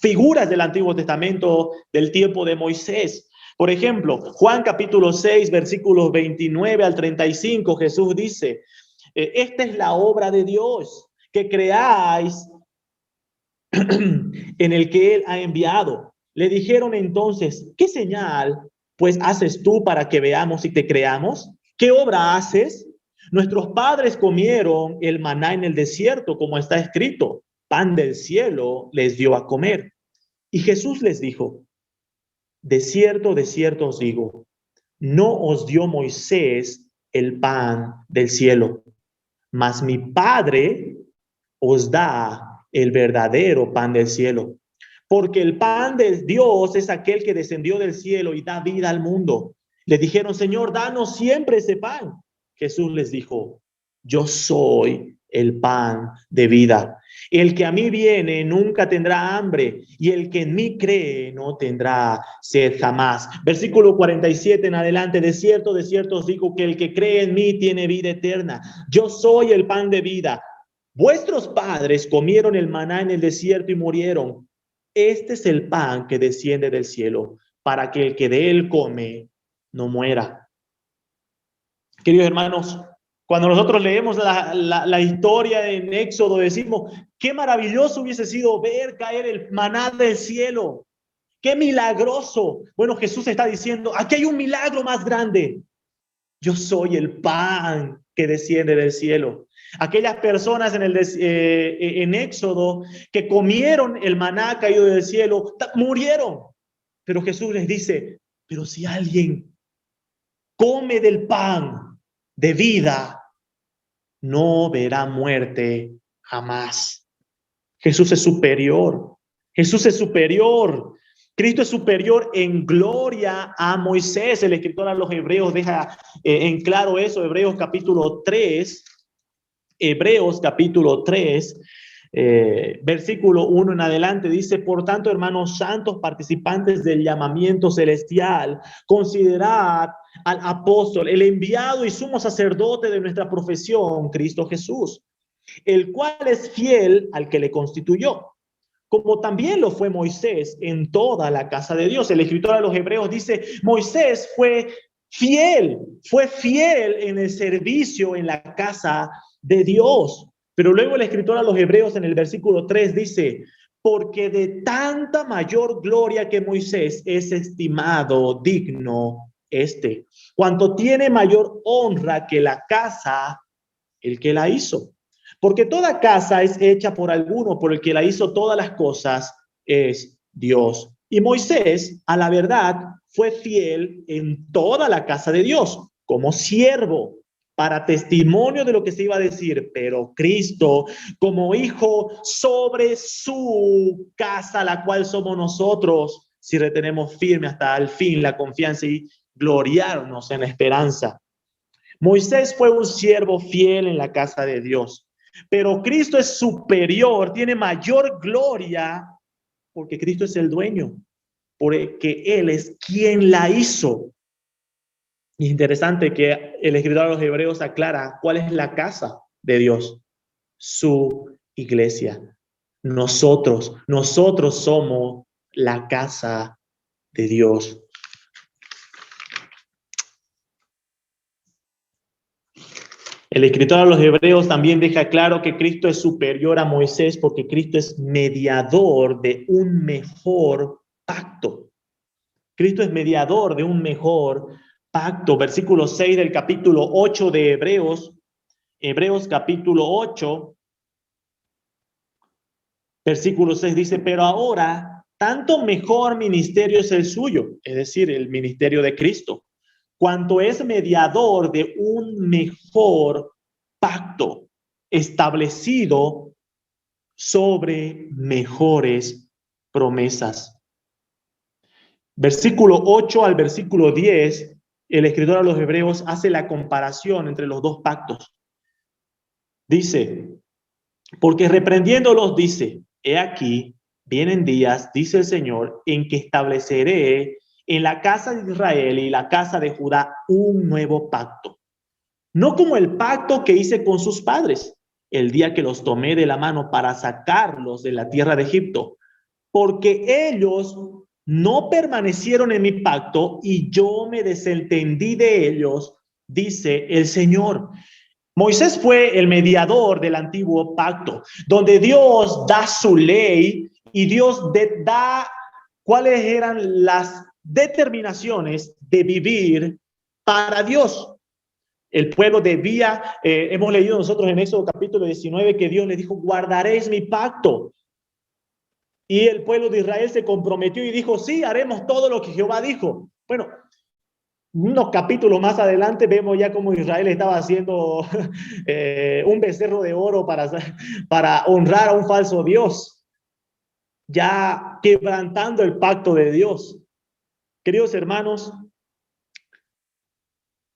figuras del Antiguo Testamento del tiempo de Moisés. Por ejemplo, Juan capítulo 6, versículos 29 al 35, Jesús dice, esta es la obra de Dios, que creáis en el que Él ha enviado. Le dijeron entonces, ¿qué señal pues haces tú para que veamos y te creamos? ¿Qué obra haces? Nuestros padres comieron el maná en el desierto, como está escrito, pan del cielo les dio a comer. Y Jesús les dijo, de cierto os digo, no os dio Moisés el pan del cielo, mas mi Padre os da el verdadero pan del cielo. Porque el pan de Dios es aquel que descendió del cielo y da vida al mundo. Le dijeron, Señor, danos siempre ese pan. Jesús les dijo, yo soy el pan de vida. El que a mí viene nunca tendrá hambre, y el que en mí cree no tendrá sed jamás. Versículo 47 en adelante, de cierto os digo que el que cree en mí tiene vida eterna. Yo soy el pan de vida. Vuestros padres comieron el maná en el desierto y murieron. Este es el pan que desciende del cielo, para que el que de él come no muera. Queridos hermanos, cuando nosotros leemos la historia en Éxodo, decimos, qué maravilloso hubiese sido ver caer el maná del cielo. Qué milagroso. Bueno, Jesús está diciendo, aquí hay un milagro más grande. Yo soy el pan que desciende del cielo. Aquellas personas en Éxodo que comieron el maná caído del cielo, murieron. Pero Jesús les dice, pero si alguien come del pan de vida, no verá muerte jamás. Jesús es superior. Jesús es superior. Cristo es superior en gloria a Moisés. El escritor a los Hebreos deja en claro eso. Hebreos capítulo 3, versículo 1 en adelante, dice, por tanto, hermanos santos, participantes del llamamiento celestial, considerad al apóstol, el enviado y sumo sacerdote de nuestra profesión, Cristo Jesús, el cual es fiel al que le constituyó, como también lo fue Moisés en toda la casa de Dios. El escritor a los Hebreos dice, Moisés fue Fiel, fue fiel en el servicio en la casa de Dios. Pero luego el escritor a los Hebreos en el versículo 3 dice, porque de tanta mayor gloria que Moisés es estimado digno cuanto tiene mayor honra que la casa, el que la hizo. Porque toda casa es hecha por alguno, por el que la hizo todas las cosas es Dios. Y Moisés, a la verdad, fue fiel en toda la casa de Dios, como siervo, para testimonio de lo que se iba a decir, pero Cristo como hijo sobre su casa, la cual somos nosotros, si retenemos firme hasta el fin la confianza y gloriarnos en la esperanza. Moisés fue un siervo fiel en la casa de Dios, pero Cristo es superior, tiene mayor gloria, porque Cristo es el dueño, porque Él es quien la hizo. Y es interesante que el escritor de los Hebreos aclara cuál es la casa de Dios, su iglesia. Nosotros somos la casa de Dios. El escritor a los Hebreos también deja claro que Cristo es superior a Moisés porque Cristo es mediador de un mejor pacto. Cristo es mediador de un mejor pacto. Versículo 6 del capítulo 8 de Hebreos, Hebreos capítulo 8, versículo 6 dice, pero ahora tanto mejor ministerio es el suyo, es decir, el ministerio de Cristo, cuanto es mediador de un mejor pacto establecido sobre mejores promesas. Versículo 8 al versículo 10, el escritor a los Hebreos hace la comparación entre los dos pactos. Dice, porque reprendiéndolos dice, he aquí, vienen días, dice el Señor, en que estableceré en la casa de Israel y la casa de Judá un nuevo pacto. No como el pacto que hice con sus padres, el día que los tomé de la mano para sacarlos de la tierra de Egipto, porque ellos no permanecieron en mi pacto y yo me desentendí de ellos, dice el Señor. Moisés fue el mediador del antiguo pacto, donde Dios da su ley y Dios da cuáles eran las determinaciones de vivir para Dios. El pueblo debía, hemos leído nosotros en Éxodo capítulo 19 que Dios le dijo, guardaréis mi pacto. Y el pueblo de Israel se comprometió y dijo, sí, haremos todo lo que Jehová dijo. Bueno, unos capítulos más adelante vemos ya cómo Israel estaba haciendo un becerro de oro para honrar a un falso Dios, ya quebrantando el pacto de Dios. Queridos hermanos,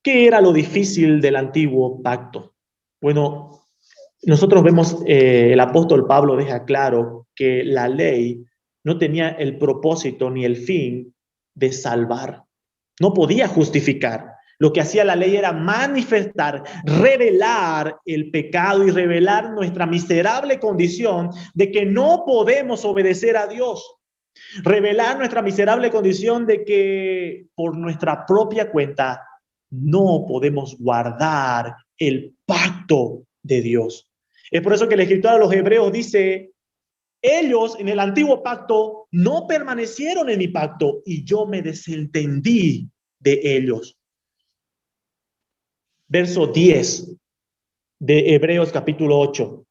¿qué era lo difícil del antiguo pacto? Bueno, nosotros vemos, el apóstol Pablo deja claro que la ley no tenía el propósito ni el fin de salvar. No podía justificar. Lo que hacía la ley era manifestar, revelar el pecado y revelar nuestra miserable condición de que no podemos obedecer a Dios. Revelar nuestra miserable condición de que por nuestra propia cuenta no podemos guardar el pacto de Dios. Es por eso que el escritor de los Hebreos dice, ellos en el antiguo pacto no permanecieron en mi pacto y yo me desentendí de ellos. Verso 10 de Hebreos capítulo 8,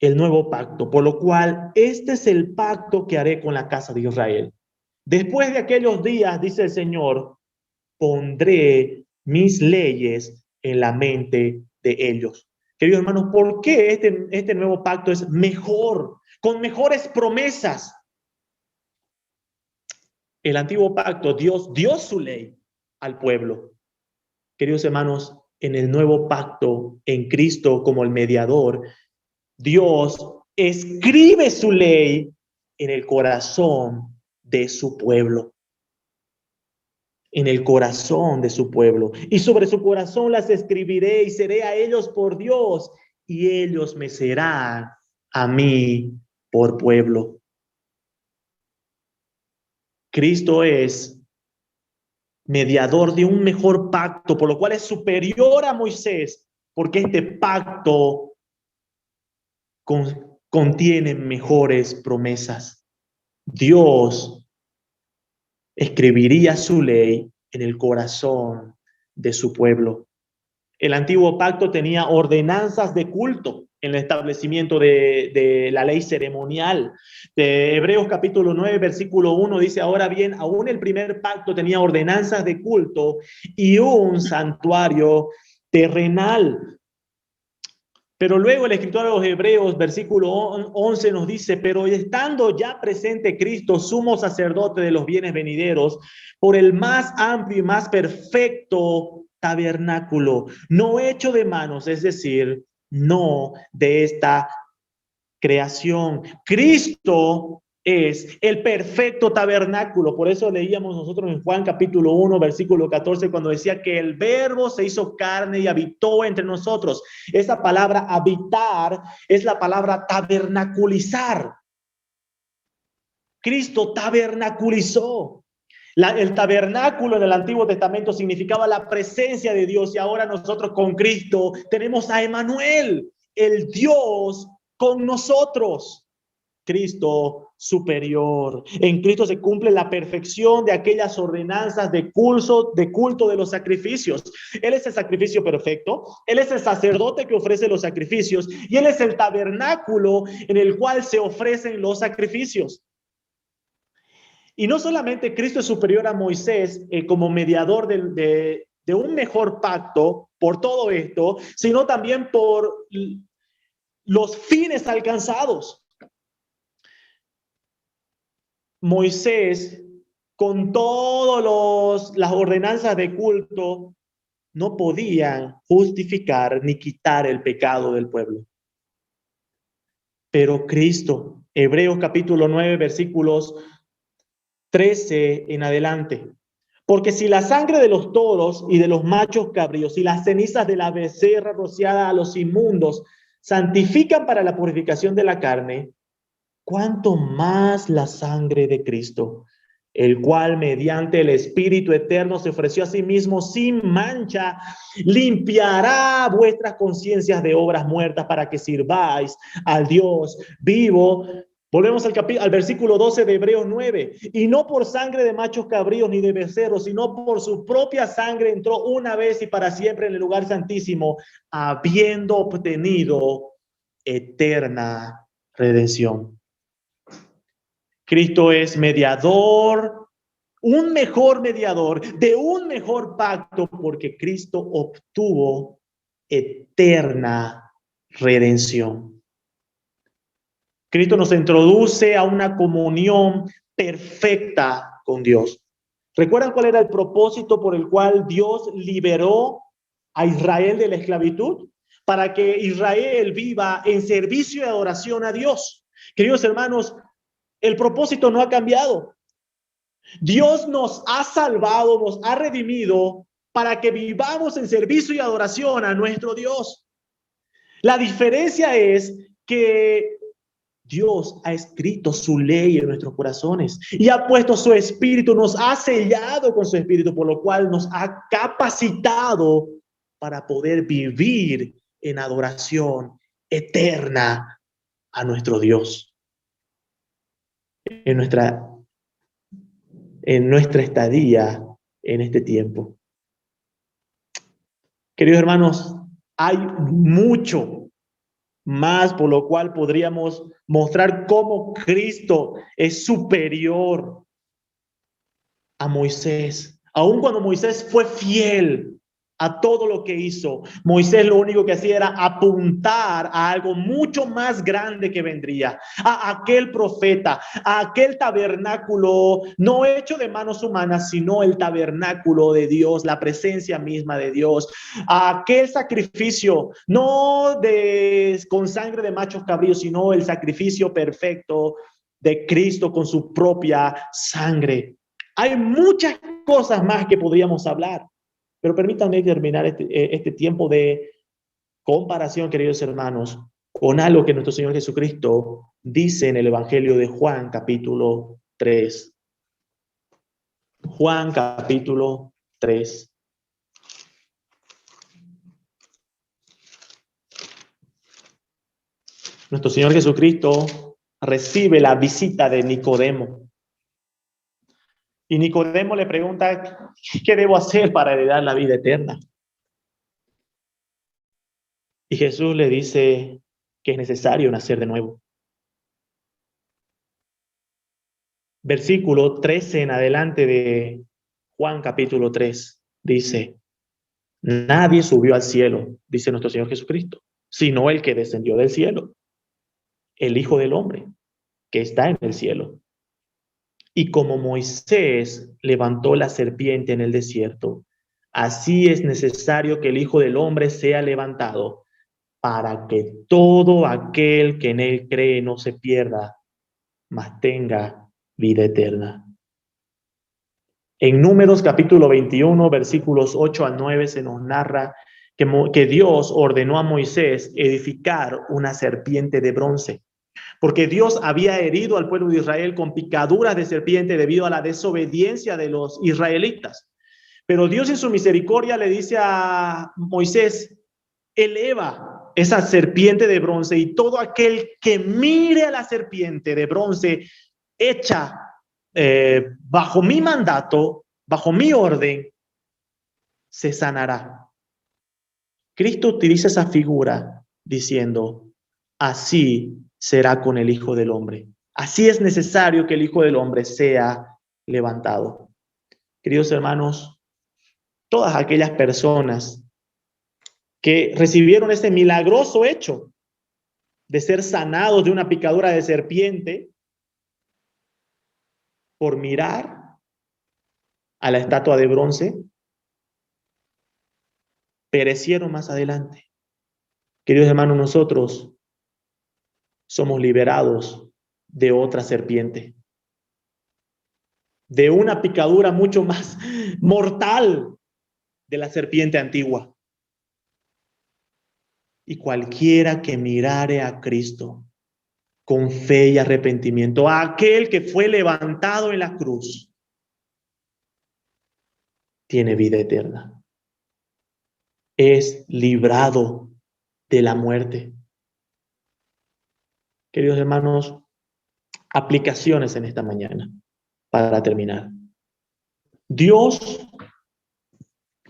el nuevo pacto, por lo cual este es el pacto que haré con la casa de Israel. Después de aquellos días, dice el Señor, pondré mis leyes en la mente de ellos. Queridos hermanos, ¿por qué este nuevo pacto es mejor, con mejores promesas? El antiguo pacto, Dios dio su ley al pueblo. Queridos hermanos, en el nuevo pacto, en Cristo como el mediador, Dios escribe su ley en el corazón de su pueblo. En el corazón de su pueblo. Y sobre su corazón las escribiré y seré a ellos por Dios y ellos me serán a mí por pueblo. Cristo es mediador de un mejor pacto, por lo cual es superior a Moisés, porque este pacto contiene mejores promesas. Dios escribiría su ley en el corazón de su pueblo. El antiguo pacto tenía ordenanzas de culto en el establecimiento de la ley ceremonial. De Hebreos capítulo 9, versículo 1 dice, ahora bien, aún el primer pacto tenía ordenanzas de culto y un santuario terrenal. Pero luego el escritor de los Hebreos, versículo 11, nos dice, pero estando ya presente Cristo, sumo sacerdote de los bienes venideros, por el más amplio y más perfecto tabernáculo, no hecho de manos, es decir, no de esta creación. Cristo es el perfecto tabernáculo. Por eso leíamos nosotros en Juan capítulo 1, versículo 14, cuando decía que el verbo se hizo carne y habitó entre nosotros. Esa palabra habitar es la palabra tabernaculizar. Cristo tabernaculizó. El tabernáculo en el Antiguo Testamento significaba la presencia de Dios y ahora nosotros con Cristo tenemos a Emmanuel, el Dios con nosotros. Cristo superior. En Cristo se cumple la perfección de aquellas ordenanzas de culto de los sacrificios. Él es el sacrificio perfecto, Él es el sacerdote que ofrece los sacrificios y Él es el tabernáculo en el cual se ofrecen los sacrificios. Y no solamente Cristo es superior a Moisés como mediador de un mejor pacto por todo esto, sino también por los fines alcanzados. Moisés, con todas las ordenanzas de culto, no podían justificar ni quitar el pecado del pueblo. Pero Cristo, Hebreos capítulo 9, versículos 13 en adelante. Porque si la sangre de los toros y de los machos cabríos y las cenizas de la becerra rociada a los inmundos santifican para la purificación de la carne, cuánto más la sangre de Cristo, el cual mediante el Espíritu eterno se ofreció a sí mismo sin mancha, limpiará vuestras conciencias de obras muertas para que sirváis al Dios vivo. Volvemos al versículo 12 de Hebreos 9. Y no por sangre de machos cabríos ni de becerros, sino por su propia sangre entró una vez y para siempre en el lugar santísimo, habiendo obtenido eterna redención. Cristo es mediador, un mejor mediador de un mejor pacto, porque Cristo obtuvo eterna redención. Cristo nos introduce a una comunión perfecta con Dios. ¿Recuerdan cuál era el propósito por el cual Dios liberó a Israel de la esclavitud? Para que Israel viva en servicio y adoración a Dios. Queridos hermanos, el propósito no ha cambiado. Dios nos ha salvado, nos ha redimido para que vivamos en servicio y adoración a nuestro Dios. La diferencia es que Dios ha escrito su ley en nuestros corazones y ha puesto su espíritu, nos ha sellado con su espíritu, por lo cual nos ha capacitado para poder vivir en adoración eterna a nuestro Dios. En nuestra estadía en este tiempo. Queridos hermanos, hay mucho más por lo cual podríamos mostrar cómo Cristo es superior a Moisés. Aun cuando Moisés fue fiel a todo lo que hizo, Moisés lo único que hacía era apuntar a algo mucho más grande que vendría, a aquel profeta, a aquel tabernáculo no hecho de manos humanas, sino el tabernáculo de Dios, la presencia misma de Dios, a aquel sacrificio no con sangre de machos cabríos, sino el sacrificio perfecto de Cristo con su propia sangre. Hay muchas cosas más que podríamos hablar, pero permítanme terminar este tiempo de comparación, queridos hermanos, con algo que nuestro Señor Jesucristo dice en el Evangelio de Juan, capítulo 3. Juan, capítulo 3. Nuestro Señor Jesucristo recibe la visita de Nicodemo. Y Nicodemo le pregunta, ¿qué debo hacer para heredar la vida eterna? Y Jesús le dice que es necesario nacer de nuevo. Versículo 13 en adelante de Juan capítulo 3 dice, nadie subió al cielo, dice nuestro Señor Jesucristo, sino el que descendió del cielo, el Hijo del Hombre, que está en el cielo. Y como Moisés levantó la serpiente en el desierto, así es necesario que el Hijo del Hombre sea levantado, para que todo aquel que en él cree no se pierda, mas tenga vida eterna. En Números capítulo 21, versículos 8 al 9, se nos narra que Dios ordenó a Moisés edificar una serpiente de bronce, porque Dios había herido al pueblo de Israel con picaduras de serpiente debido a la desobediencia de los israelitas. Pero Dios en su misericordia le dice a Moisés, eleva esa serpiente de bronce y todo aquel que mire a la serpiente de bronce hecha bajo mi mandato, bajo mi orden, se sanará. Cristo utiliza esa figura diciendo, así será con el Hijo del Hombre. Así es necesario que el Hijo del Hombre sea levantado. Queridos hermanos, todas aquellas personas que recibieron ese milagroso hecho de ser sanados de una picadura de serpiente por mirar a la estatua de bronce, perecieron más adelante. Queridos hermanos, nosotros somos liberados de otra serpiente, de una picadura mucho más mortal de la serpiente antigua. Y cualquiera que mirare a Cristo con fe y arrepentimiento, a aquel que fue levantado en la cruz, tiene vida eterna. Es librado de la muerte. Queridos hermanos, aplicaciones en esta mañana para terminar. Dios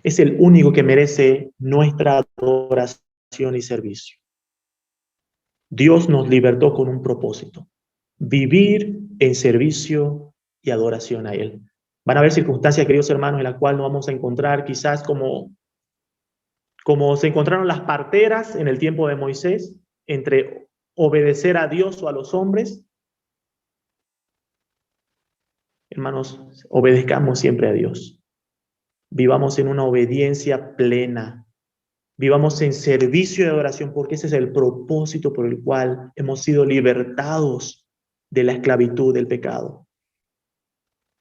es el único que merece nuestra adoración y servicio. Dios nos libertó con un propósito: vivir en servicio y adoración a Él. Van a haber circunstancias, queridos hermanos, en las cuales nos vamos a encontrar quizás como se encontraron las parteras en el tiempo de Moisés, entre obedecer a Dios o a los hombres. Hermanos, obedezcamos siempre a Dios. Vivamos en una obediencia plena. Vivamos en servicio de adoración, porque ese es el propósito por el cual hemos sido libertados de la esclavitud del pecado.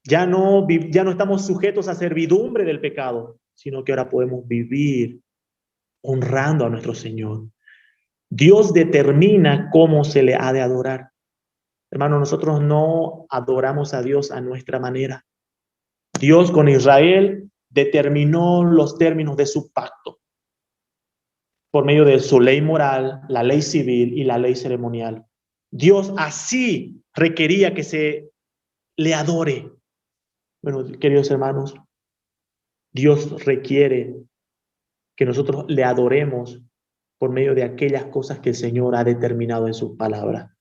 Ya no estamos sujetos a servidumbre del pecado, sino que ahora podemos vivir honrando a nuestro Señor. Dios determina cómo se le ha de adorar. Hermanos, nosotros no adoramos a Dios a nuestra manera. Dios con Israel determinó los términos de su pacto por medio de su ley moral, la ley civil y la ley ceremonial. Dios así requería que se le adore. Bueno, queridos hermanos, Dios requiere que nosotros le adoremos por medio de aquellas cosas que el Señor ha determinado en su palabra.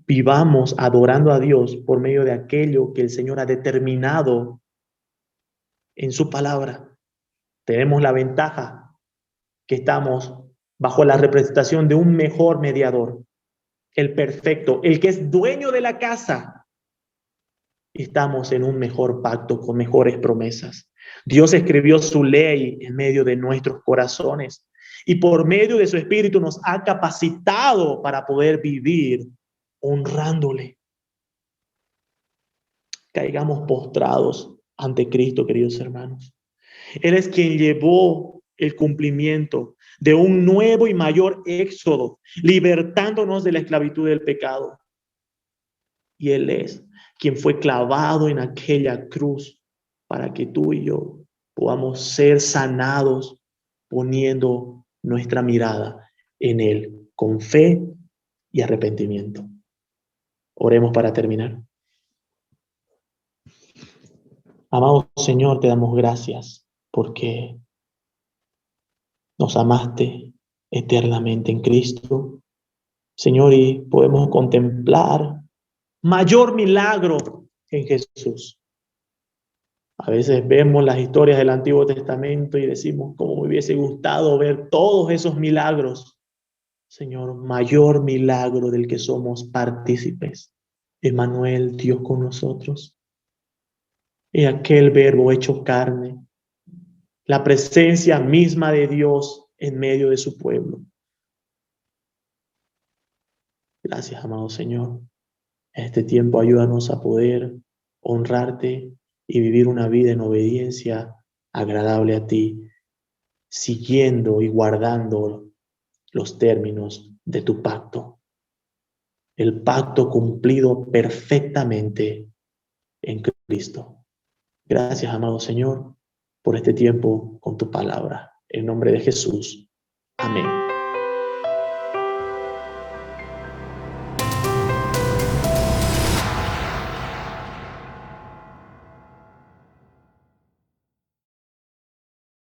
Vivamos adorando a Dios por medio de aquello que el Señor ha determinado en su palabra. Tenemos la ventaja que estamos bajo la representación de un mejor mediador, el perfecto, el que es dueño de la casa. Estamos en un mejor pacto con mejores promesas. Dios escribió su ley en medio de nuestros corazones y por medio de su Espíritu nos ha capacitado para poder vivir honrándole. Caigamos postrados ante Cristo, queridos hermanos. Él es quien llevó el cumplimiento de un nuevo y mayor éxodo, libertándonos de la esclavitud del pecado. Y Él es quien fue clavado en aquella cruz para que tú y yo podamos ser sanados poniendo nuestra mirada en Él, con fe y arrepentimiento. Oremos para terminar. Amado Señor, te damos gracias porque nos amaste eternamente en Cristo, Señor, y podemos contemplar mayor milagro en Jesús. A veces vemos las historias del Antiguo Testamento y decimos, cómo me hubiese gustado ver todos esos milagros. Señor, mayor milagro del que somos partícipes. Emmanuel, Dios con nosotros. Es aquel verbo hecho carne, la presencia misma de Dios en medio de su pueblo. Gracias, amado Señor. En este tiempo ayúdanos a poder honrarte y vivir una vida en obediencia agradable a ti, siguiendo y guardando los términos de tu pacto. El pacto cumplido perfectamente en Cristo. Gracias, amado Señor, por este tiempo con tu palabra. En nombre de Jesús. Amén.